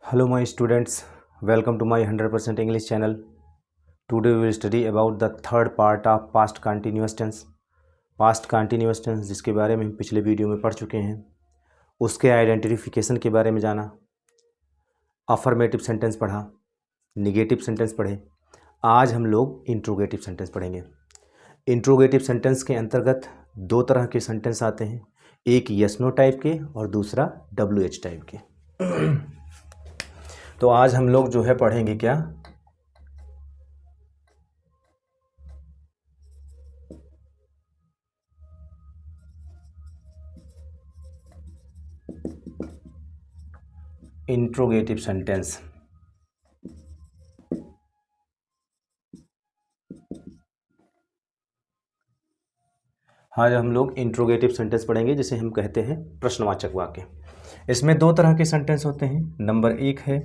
Hello my students, welcome to my 100% English channel. Today we will study about the third part of past continuous tense. Past continuous tense जिसके बारे में हम पिछले video में पढ़ चुके हैं, उसके आइडेंटिफिकेशन के बारे में जाना, अफर्मेटिव सेंटेंस पढ़ा, निगेटिव सेंटेंस पढ़े। आज हम लोग इंट्रोगेटिव सेंटेंस पढ़ेंगे। इंट्रोगेटिव सेंटेंस के अंतर्गत दो तरह के सेंटेंस आते हैं, एक यस नो टाइप के और दूसरा WH टाइप के। तो आज हम लोग जो है पढ़ेंगे क्या, इंट्रोगेटिव सेंटेंस। आज हम लोग इंट्रोगेटिव सेंटेंस पढ़ेंगे जिसे हम कहते हैं प्रश्नवाचक वाक्य। इसमें दो तरह के सेंटेंस होते हैं। नंबर एक है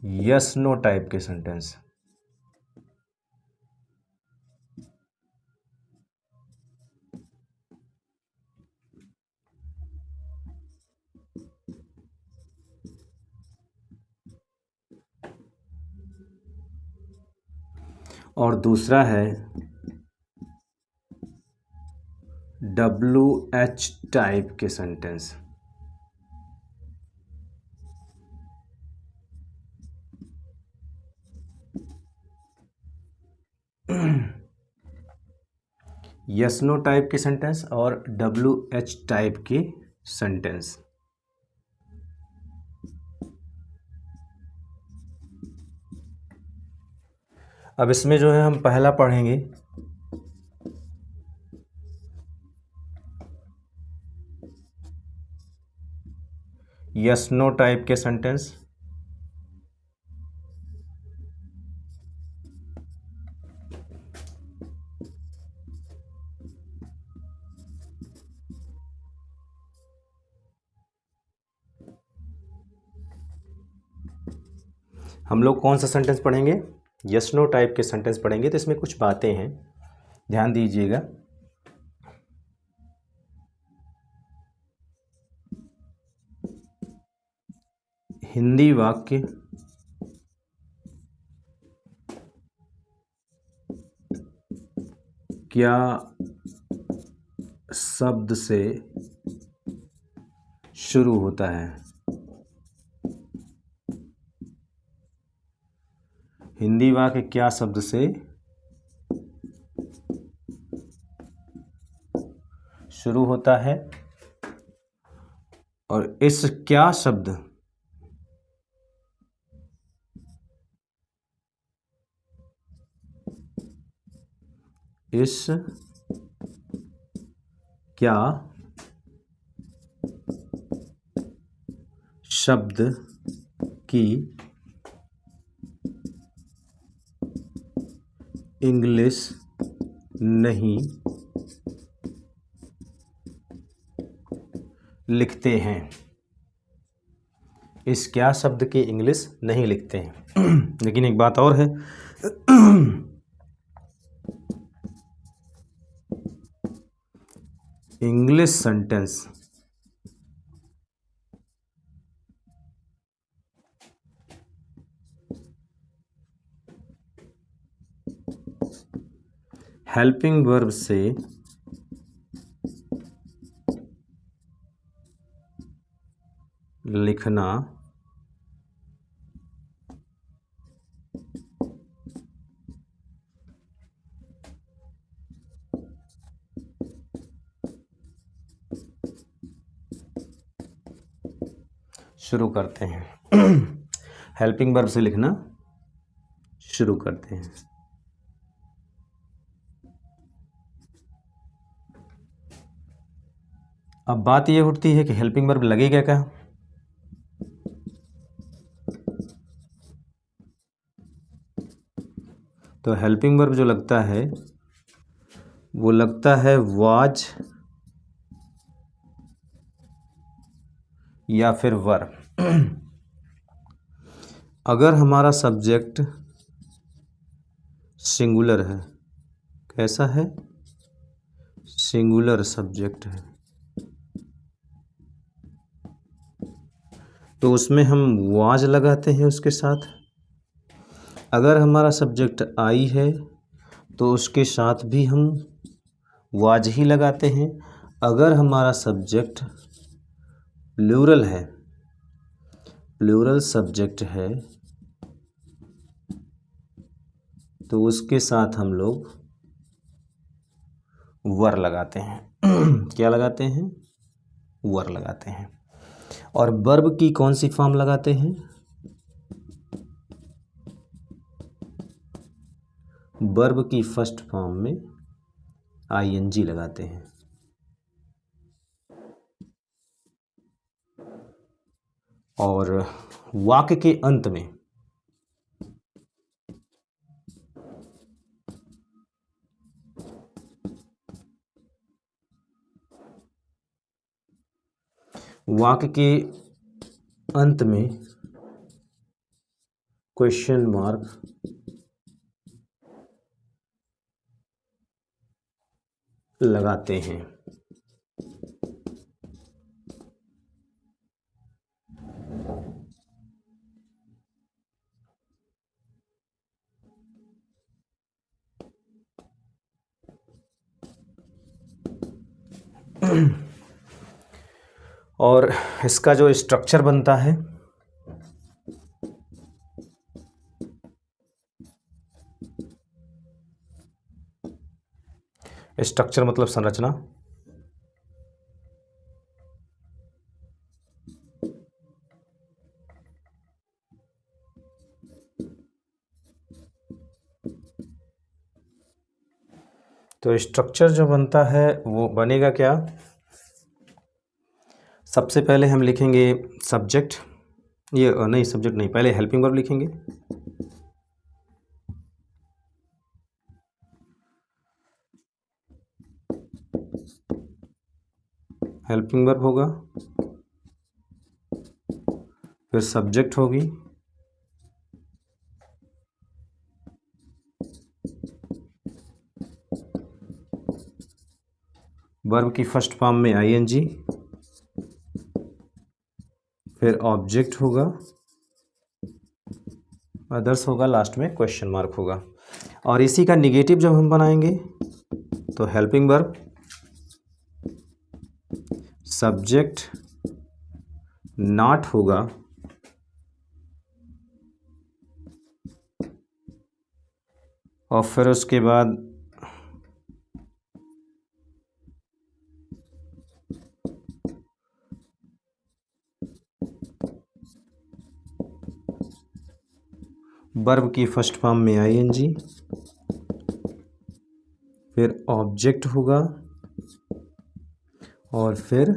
यस नो टाइप के सेंटेंस। और दूसरा है WH टाइप के सेंटेंस। यस नो टाइप के सेंटेंस और WH टाइप के सेंटेंस। अब इसमें जो है हम पहला पढ़ेंगे यस नो टाइप के सेंटेंस। हम लोग कौन सा सेंटेंस पढ़ेंगे? यस नो टाइप के सेंटेंस पढ़ेंगे। तो इसमें कुछ बातें हैं, ध्यान दीजिएगा। हिंदी वाक्य क्या शब्द से शुरू होता है? हिंदी वाक्य क्या शब्द से शुरू होता है और इस क्या शब्द इस क्या शब्द की इंग्लिश नहीं लिखते हैं। इस क्या शब्द की इंग्लिश नहीं लिखते हैं। लेकिन एक बात और है, इंग्लिश सेंटेंस हेल्पिंग वर्ब से लिखना शुरू करते हैं। हेल्पिंग वर्ब से लिखना शुरू करते हैं। अब बात यह उठती है कि हेल्पिंग वर्ब लगेगा क्या? तो हेल्पिंग वर्ब जो लगता है वो लगता है वाज या फिर वर। अगर हमारा सब्जेक्ट सिंगुलर है, कैसा है? सिंगुलर सब्जेक्ट है, तो उसमें हम वाज लगाते हैं उसके साथ। अगर हमारा सब्जेक्ट आई है तो उसके साथ भी हम वाज ही लगाते हैं। अगर हमारा सब्जेक्ट प्लूरल है, प्लूरल सब्जेक्ट है, तो उसके साथ हम लोग वर लगाते हैं। क्या लगाते हैं? वर लगाते हैं। और वर्ब की कौन सी फॉर्म लगाते हैं? वर्ब की फर्स्ट फॉर्म में आईएनजी लगाते हैं। और वाक्य के अंत में वाक्य के अंत में क्वेश्चन मार्क लगाते हैं। और इसका जो स्ट्रक्चर बनता है, स्ट्रक्चर मतलब संरचना। तो स्ट्रक्चर जो बनता है वो बनेगा क्या? सबसे पहले हम लिखेंगे सब्जेक्ट, ये नहीं सब्जेक्ट नहीं, पहले हेल्पिंग वर्ब लिखेंगे। हेल्पिंग वर्ब होगा, फिर सब्जेक्ट होगी, वर्ब की फर्स्ट फॉर्म में आईएनजी, फिर ऑब्जेक्ट होगा, अदर्स होगा, लास्ट में क्वेश्चन मार्क होगा। और इसी का निगेटिव जब हम बनाएंगे तो हेल्पिंग वर्ब, सब्जेक्ट नॉट होगा, और फिर उसके बाद वर्ब की फर्स्ट फॉर्म में आईएनजी, फिर ऑब्जेक्ट होगा, और फिर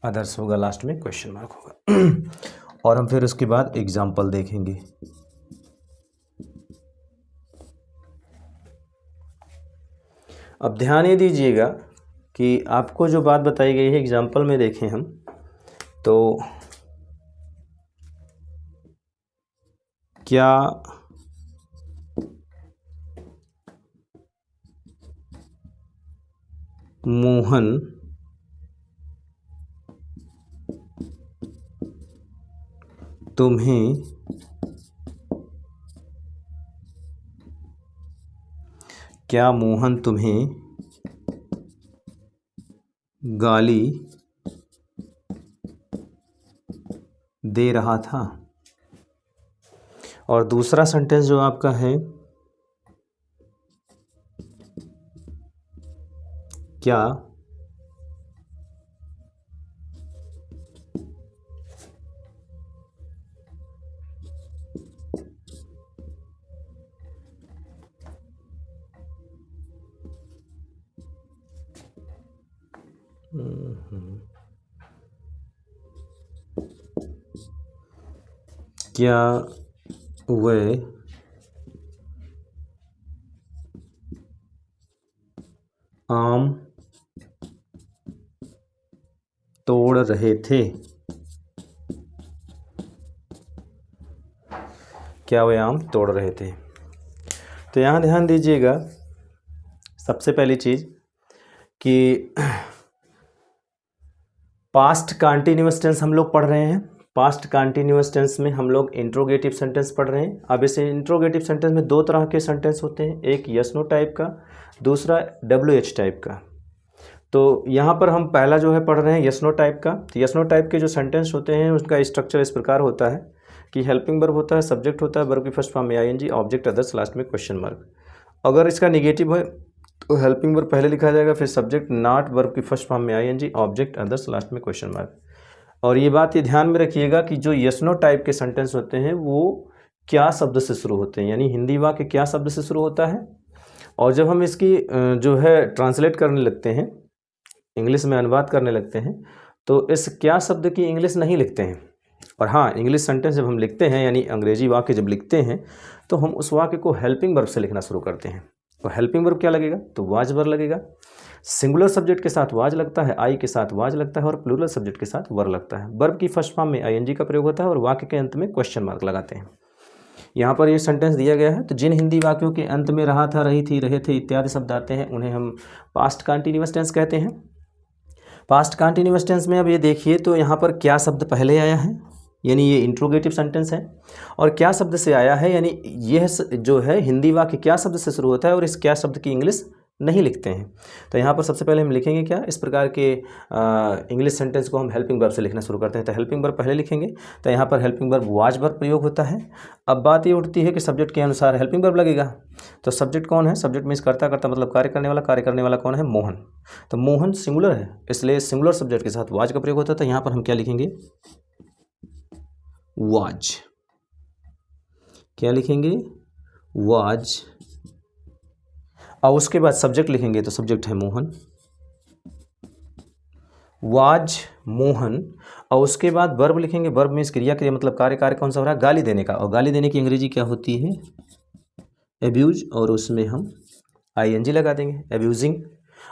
अदर्स होगा, लास्ट में क्वेश्चन मार्क होगा। और हम फिर उसके बाद एग्जाम्पल देखेंगे। अब ध्यान ये दीजिएगा कि आपको जो बात बताई गई है एग्जाम्पल में देखें हम, तो क्या मोहन तुम्हें गाली दे रहा था? और दूसरा सेंटेंस जो आपका है, क्या क्या वे आम तोड़ रहे थे? क्या वे आम तोड़ रहे थे? तो यहाँ ध्यान दीजिएगा, सबसे पहली चीज़ कि पास्ट कंटिन्यूअस टेंस हम लोग पढ़ रहे हैं। पास्ट कंटिन्यूअस टेंस में हम लोग इंट्रोगेटिव सेंटेंस पढ़ रहे हैं। अब इसे इंट्रोगेटिव सेंटेंस में दो तरह के सेंटेंस होते हैं, एक यस नो टाइप का, दूसरा WH टाइप का। तो यहाँ पर हम पहला जो है पढ़ रहे हैं यस नो टाइप का। तो यस नो टाइप के जो सेंटेंस होते हैं उसका स्ट्रक्चर इस प्रकार होता है कि हेल्पिंग वर्ब होता है, सब्जेक्ट होता है, वर्ब की फर्स्ट फॉर्म में ING, ऑब्जेक्ट अदर्स, लास्ट में क्वेश्चन मार्क। अगर इसका निगेटिव है तो हेल्पिंग वर्ब पहले लिखा जाएगा, फिर सब्जेक्ट नॉट, वर्ब की फर्स्ट फॉर्म में ING, ऑब्जेक्ट अदर्स, लास्ट में क्वेश्चन मार्क। और ये बात ये ध्यान में रखिएगा कि जो यस नो टाइप के सेंटेंस होते हैं वो क्या शब्द से शुरू होते हैं, यानी हिंदी वाक्य क्या शब्द से शुरू होता है। और जब हम इसकी जो है ट्रांसलेट करने लगते हैं, इंग्लिश में अनुवाद करने लगते हैं, तो इस क्या शब्द की इंग्लिश नहीं लिखते हैं। और हाँ, इंग्लिश सेंटेंस जब हम लिखते हैं यानी अंग्रेजी वाक्य जब लिखते हैं तो हम उस वाक्य को हेल्पिंग वर्ब से लिखना शुरू करते हैं। तो हेल्पिंग वर्ब क्या लगेगा, तो वाज वर्ब लगेगा। सिंगुलर सब्जेक्ट के साथ वाज लगता है, आई के साथ वाज लगता है, और प्लूरल सब्जेक्ट के साथ वर लगता है। वर्ब की फर्स्ट फॉर्म में ING का प्रयोग होता है और वाक्य के अंत में क्वेश्चन मार्क लगाते हैं। यहाँ पर ये सेंटेंस दिया गया है, तो जिन हिंदी वाक्यों के अंत में रहा था, रही थी, रहे थे इत्यादि शब्द आते हैं उन्हें हम पास्ट कंटिन्यूअस टेंस कहते हैं। पास्ट कंटिन्यूअस टेंस में अब ये देखिए, तो यहाँ पर क्या शब्द पहले आया है, यानी ये इंट्रोगेटिव सेंटेंस है, और क्या शब्द से आया है, यानी यह जो है हिंदी वाक्य क्या शब्द से शुरू होता है और इस क्या शब्द की इंग्लिश नहीं लिखते हैं। तो यहाँ पर सबसे पहले हम लिखेंगे क्या, इस प्रकार के इंग्लिश सेंटेंस को हम हेल्पिंग वर्ब से लिखना शुरू करते हैं। तो हेल्पिंग वर्ब पहले लिखेंगे, तो यहाँ पर हेल्पिंग वर्ब वाज वर्ब प्रयोग होता है। अब बात ये उठती है कि सब्जेक्ट के अनुसार हेल्पिंग वर्ब लगेगा। तो सब्जेक्ट कौन है, सब्जेक्ट मीन्स करता करता मतलब कार्य करने वाला, कार्य करने वाला कौन है, मोहन। तो मोहन सिंगुलर है, इसलिए सिंगुलर सब्जेक्ट के साथ वाज का प्रयोग होता है। तो यहाँ पर हम क्या लिखेंगे, वाज। क्या लिखेंगे, वाज। और उसके बाद सब्जेक्ट लिखेंगे, तो सब्जेक्ट है मोहन, वाज मोहन। और उसके बाद वर्ब लिखेंगे, वर्ब मीन्स क्रिया, क्रिया मतलब कार्य, कार्य कौन सा हो रहा है, गाली देने का। और गाली देने की अंग्रेजी क्या होती है, एब्यूज, और उसमें हम ING लगा देंगे, एब्यूजिंग।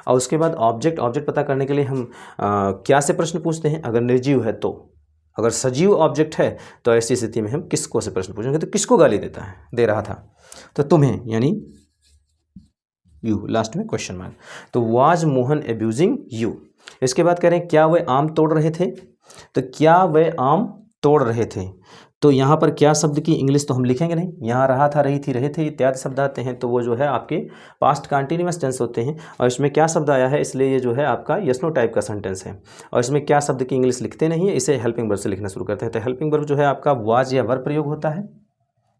और उसके बाद ऑब्जेक्ट, ऑब्जेक्ट पता करने के लिए हम क्या से प्रश्न पूछते हैं, अगर निर्जीव है तो। अगर सजीव ऑब्जेक्ट है तो ऐसी स्थिति में हम किसको से प्रश्न पूछेंगे, तो किसको गाली देता है, दे रहा था, तो तुम्हें, यानी यू, लास्ट में क्वेश्चन मार्क। तो वाज मोहन एब्यूजिंग यू। इसके बाद कह रहे हैं क्या वे आम तोड़ रहे थे, तो क्या वे आम तोड़ रहे थे। तो यहाँ पर क्या शब्द की इंग्लिश तो हम लिखेंगे नहीं, यहाँ रहा था, रही थी, रहे थे इत्यादि शब्द आते हैं, तो वो जो है आपके पास्ट कंटिन्यूअस टेंस होते हैं। और इसमें क्या शब्द आया है, इसलिए ये जो है आपका यस नो टाइप का सेंटेंस है। और इसमें क्या शब्द की इंग्लिश लिखते नहीं है, इसे हेल्पिंग वर्ब से लिखना शुरू करते हैं। तो हेल्पिंग वर्ब जो है आपका वाज या वर प्रयोग होता है,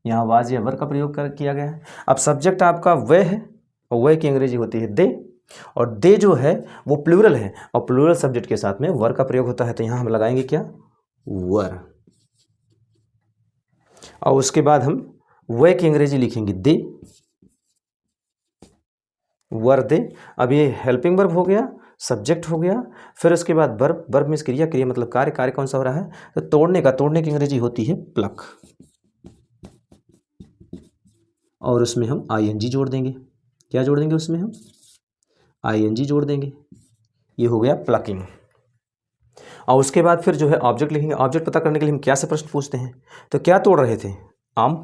यहाँ वाज या वर का प्रयोग किया गया है। अब सब्जेक्ट आपका वे है, और वे की अंग्रेजी होती है दे, और दे जो है वो प्लूरल है, और प्लूरल सब्जेक्ट के साथ में वर का प्रयोग होता है। तो यहाँ हम लगाएंगे क्या, वर। और उसके बाद हम वे की अंग्रेजी लिखेंगे दे, वर दे। अब ये हेल्पिंग वर्ब हो गया, सब्जेक्ट हो गया, फिर उसके बाद वर्ब, वर्ब मीन्स क्रिया, क्रिया मतलब कार्य, कार्य कौन सा हो रहा है, तो तोड़ने का, तोड़ने की अंग्रेजी होती है प्लक, और उसमें हम ING जोड़ देंगे। क्या जोड़ देंगे, उसमें हम ING जोड़ देंगे। ये हो गया प्लकिंग। और उसके बाद फिर जो है ऑब्जेक्ट लिखेंगे। ऑब्जेक्ट पता करने के लिए हम क्या से प्रश्न पूछते हैं, तो क्या तोड़ रहे थे, आम,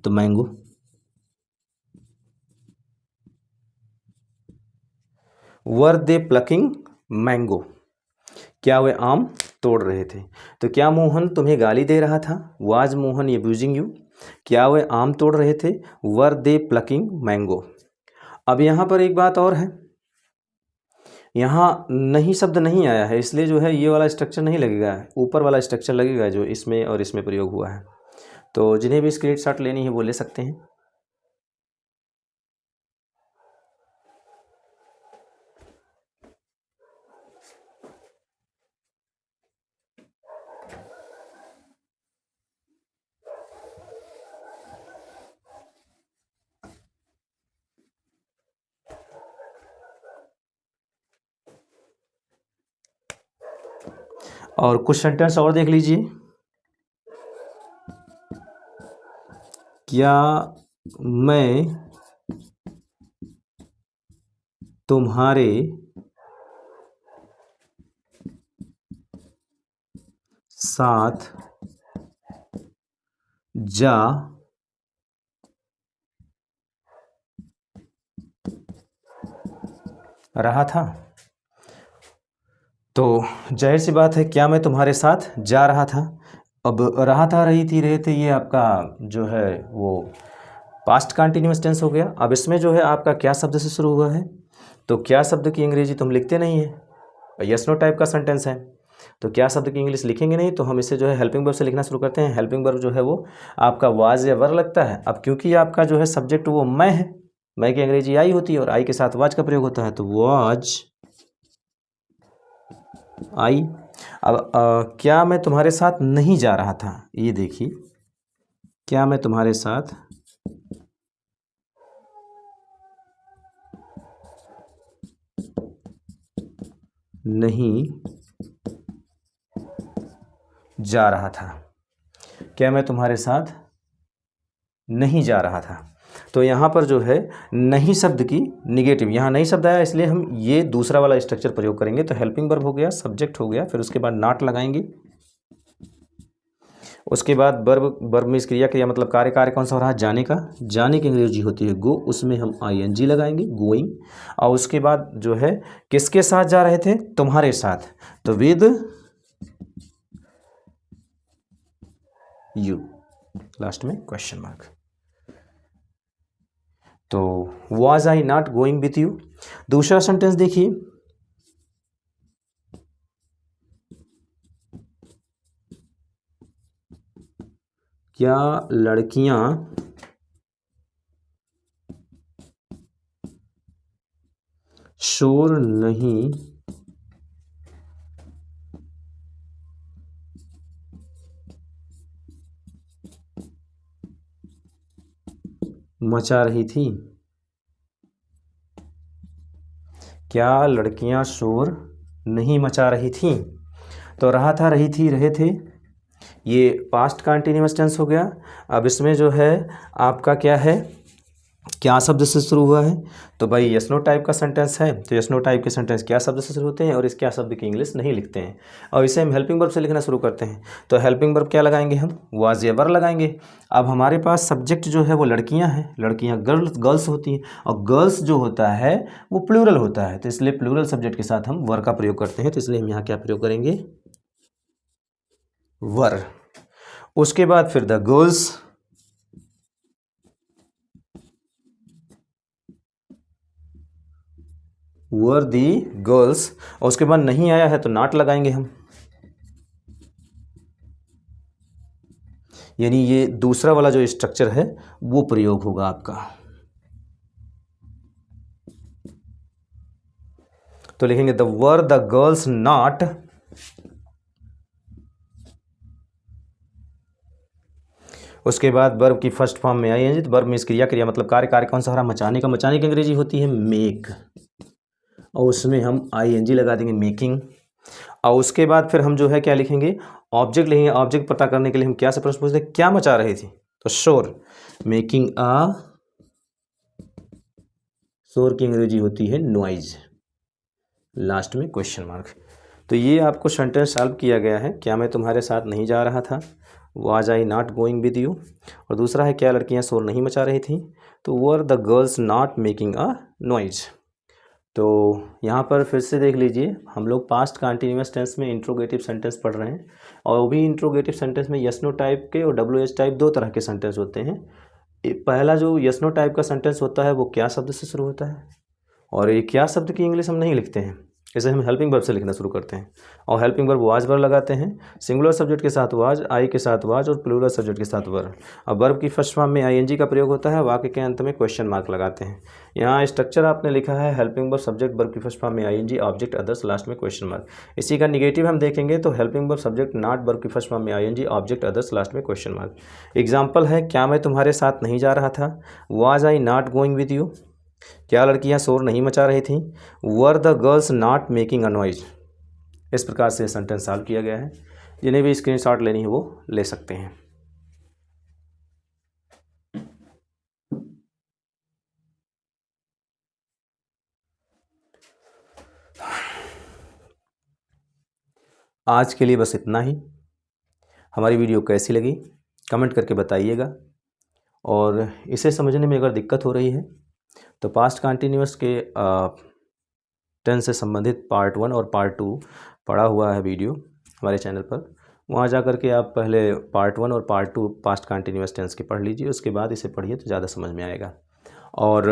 तो मैंगो। वर दे प्लकिंग मैंगो, क्या वे आम तोड़ रहे थे। तो क्या मोहन तुम्हें गाली दे रहा था, वाज मोहन अब्यूजिंग यू। क्या वे आम तोड़ रहे थे, वर दे प्लकिंग मैंगो। अब यहाँ पर एक बात और है, यहाँ नहीं शब्द नहीं आया है, इसलिए जो है ये वाला स्ट्रक्चर नहीं लगेगा, ऊपर वाला स्ट्रक्चर लगेगा जो इसमें और इसमें प्रयोग हुआ है। तो जिन्हें भी स्क्रीनशॉट लेनी है वो ले सकते हैं। और कुछ सेंटेंस और देख लीजिए। क्या मैं तुम्हारे साथ जा रहा था। तो जाहिर सी बात है, क्या मैं तुम्हारे साथ जा रहा था। अब रहा था, रही थी, रहे थे, ये आपका जो है वो पास्ट कंटिन्यूअस टेंस हो गया। अब इसमें जो है आपका क्या शब्द से शुरू हुआ है, तो क्या शब्द की अंग्रेजी तुम लिखते नहीं है, यस नो टाइप का सेंटेंस है, तो क्या शब्द की इंग्लिश लिखेंगे नहीं, तो हम इसे जो है हेल्पिंग वर्ब से लिखना शुरू करते हैं। हेल्पिंग वर्ब जो है वो आपका वाज या वर लगता है। अब क्योंकि आपका जो है सब्जेक्ट वो मैं है, मैं की अंग्रेजी आई होती है और आई के साथ वाज का प्रयोग होता है, तो वाज आई। अब क्या मैं तुम्हारे साथ नहीं जा रहा था, ये देखिए, क्या मैं तुम्हारे साथ नहीं जा रहा था, क्या मैं तुम्हारे साथ नहीं जा रहा था। तो यहाँ पर जो है नहीं शब्द की निगेटिव, यहाँ नहीं शब्द आया इसलिए हम ये दूसरा वाला स्ट्रक्चर प्रयोग करेंगे। तो हेल्पिंग वर्ब हो गया, सब्जेक्ट हो गया, फिर उसके बाद नॉट लगाएंगे, उसके बाद वर्ब में क्रिया, क्रिया मतलब कार्य, कार्य कौन सा हो रहा है, जाने का, जाने की अंग्रेजी होती है गो, उसमें हम आईएनजी लगाएंगे, गोइंग। और उसके बाद जो है किसके साथ जा रहे थे, तुम्हारे साथ, तो विद यू, लास्ट में क्वेश्चन मार्क। तो was I not going with you. दूसरा सेंटेंस देखिए, क्या लड़कियां शोर नहीं मचा रही थी, क्या लड़कियां शोर नहीं मचा रही थीं। तो रहा था, रही थी, रहे थे, ये पास्ट कंटिन्यूअस टेंस हो गया। अब इसमें जो है आपका क्या है, क्या शब्द से शुरू हुआ है, तो भाई यस नो टाइप का सेंटेंस है, तो यस नो टाइप के सेंटेंस क्या शब्द से शुरू होते हैं और इस क्या शब्द की इंग्लिश नहीं लिखते हैं, और इसे हम हेल्पिंग वर्ब से लिखना शुरू करते हैं। तो हेल्पिंग वर्ब क्या लगाएंगे हम, वाज या वर लगाएंगे। अब हमारे पास सब्जेक्ट जो है वो लड़कियां हैं, लड़कियां गर्ल्स होती हैं, और गर्ल्स जो होता है वो प्लूरल होता है, तो इसलिए प्लूरल सब्जेक्ट के साथ हम वर का प्रयोग करते हैं, तो इसलिए हम यहाँ क्या प्रयोग करेंगे, वर। उसके बाद फिर the girls, were the girls, और उसके बाद नहीं आया है तो नॉट लगाएंगे हम, यानी ये दूसरा वाला जो स्ट्रक्चर है वो प्रयोग होगा आपका। तो लिखेंगे the were the girls not उसके बाद वर्ब की फर्स्ट फॉर्म में आएंगे, तो वर्ब में क्रिया, क्रिया मतलब कार्य, कार्य कौन सा हो रहा है, मचाने का, मचाने की अंग्रेजी होती है मेक, और उसमें हम आईएनजी लगा देंगे, मेकिंग। और उसके बाद फिर हम जो है क्या लिखेंगे, ऑब्जेक्ट लिखेंगे। ऑब्जेक्ट पता करने के लिए हम क्या से प्रश्न पूछते हैं, क्या मचा रही थी, तो शोर, मेकिंग अ, शोर की अंग्रेजी होती है नॉइज, लास्ट में क्वेश्चन मार्क। तो ये आपको सेंटेंस सॉल्व किया गया है, क्या मैं तुम्हारे साथ नहीं जा रहा था, was I not going with you, और दूसरा है क्या लड़कियां शोर नहीं मचा रही थी, तो were the girls not making a noise. तो यहाँ पर फिर से देख लीजिए, हम लोग पास्ट कंटिन्यूअस टेंस में इंट्रोगेटिव सेंटेंस पढ़ रहे हैं, और वो भी इंट्रोगेटिव सेंटेंस में यस नो टाइप के और डब्ल्यू एच टाइप दो तरह के सेंटेंस होते हैं। पहला जो यस नो टाइप का सेंटेंस होता है वो क्या शब्द से शुरू होता है, और ये क्या शब्द की इंग्लिश हम नहीं लिखते हैं, इसे हम हेल्पिंग वर्ब से लिखना शुरू करते हैं, और हेल्पिंग वर्ब वाज वर लगाते हैं, सिंगुलर सब्जेक्ट के साथ वाज, आई के साथ वाज, और प्लूरल सब्जेक्ट के साथ वर। अब वर्ब की फर्स्ट फॉर्म में आईएनजी का प्रयोग होता है, वाक्य के अंत में क्वेश्चन मार्क लगाते हैं। यहाँ स्ट्रक्चर आपने लिखा है, हेल्पिंग वर्ब सब्जेक्ट, वर्ब की फर्स्ट फॉर्म में आईएनजी, ऑब्जेक्ट अदर्स, लास्ट में क्वेश्चन मार्क। इसी का निगेटिव हम देखेंगे, तो helping verb subject not, verb की फर्स्ट फॉर्म में आईएनजी, ऑब्जेक्ट अदर्स, लास्ट में क्वेश्चन मार्क। एग्जाम्पल है, क्या मैं तुम्हारे साथ नहीं जा रहा था, was I not going with you, क्या लड़कियां शोर नहीं मचा रही थीं, were the girls not making a noise. इस प्रकार से सेंटेंस सॉल्व किया गया है। जिन्हें भी स्क्रीनशॉट लेनी है वो ले सकते हैं। आज के लिए बस इतना ही। हमारी वीडियो कैसी लगी कमेंट करके बताइएगा, और इसे समझने में अगर दिक्कत हो रही है तो पास्ट कंटिन्यूअस के टेंस से संबंधित पार्ट 1 और पार्ट 2 पड़ा हुआ है वीडियो हमारे चैनल पर। वहाँ जा कर के आप पहले पार्ट 1 और पार्ट 2 पास्ट कंटिन्यूअस टेंस के पढ़ लीजिए, उसके बाद इसे पढ़िए तो ज़्यादा समझ में आएगा। और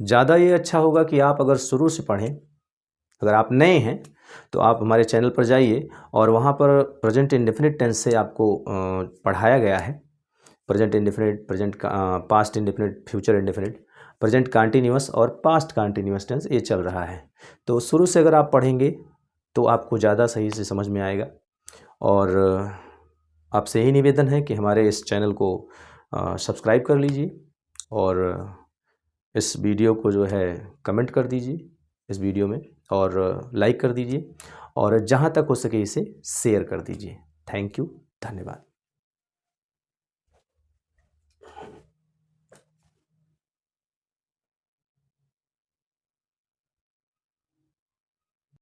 ज़्यादा ये अच्छा होगा कि आप अगर शुरू से पढ़ें, अगर आप नए हैं तो आप हमारे चैनल पर जाइए और वहाँ पर प्रेजेंट इंडेफिनिट टेंस से आपको पढ़ाया गया है। Present indefinite, past indefinite, future indefinite, present continuous और पास्ट कंटिन्यूअस टेंस ये चल रहा है। तो शुरू से अगर आप पढ़ेंगे तो आपको ज़्यादा सही से समझ में आएगा। और आपसे यही निवेदन है कि हमारे इस चैनल को सब्सक्राइब कर लीजिए और इस वीडियो को जो है कमेंट कर दीजिए इस वीडियो में, और लाइक कर दीजिए, और जहाँ तक हो सके इसे शेयर कर दीजिए। थैंक यू, धन्यवाद।